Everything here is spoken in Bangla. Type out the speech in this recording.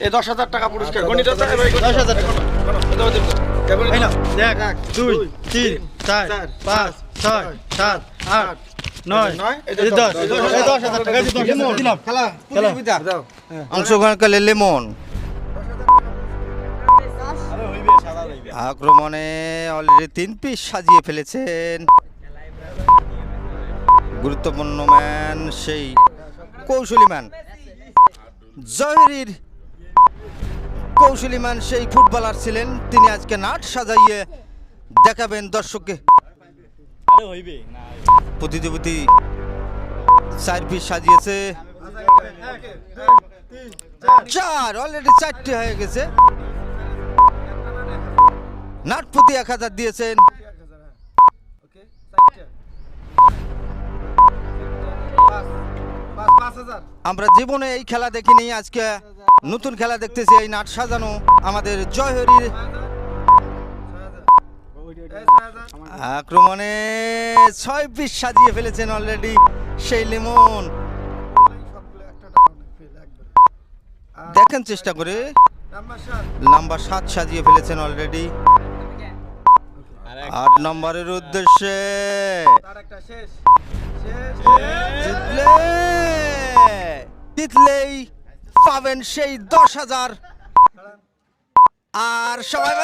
এই 10,000 টাকা পুরস্কার গণিত আছে 10,000 টাকা। এই নাও, দেখ, 1 2, 3, 4, 5, 6, 7, 8, 9, এই 10, এই 10,000 টাকা দিলাম। খেলা যাও অংশগ্রহণকালে লেমন আক্রমণে অলরেডি 3 পিস সাজিয়ে ফেলেছেন। গুরুত্বপূর্ণ ম্যান সেই কৌশলী ম্যান জহিরির কৌশলী ম্যান সেই ফুটবলার ছিলেন, তিনি আজকে নাট সাজাইয়ে দেখাবেন দর্শককে। প্রতিযোগী 4 পিস সাজিয়েছে, 4 অলরেডি 4টি হয়ে গেছে। নাট প্রতি 1000 দিয়েছেন। আমরা জীবনে এই খেলা দেখিনি, আজকে নতুন খেলা দেখতেছি। এই নাট সাজানো আমাদের জয়হরির আক্রমণে 6 পিস সাজিয়ে ফেলেছেন অলরেডি সেই লিমন। দেখেন চেষ্টা করে, নাম্বার 7 সাজিয়ে ফেলেছেন অলরেডি। 8 নম্বরের উদ্দেশ্যে জিতলেই পাবেন সেই 10,000। আর সবাই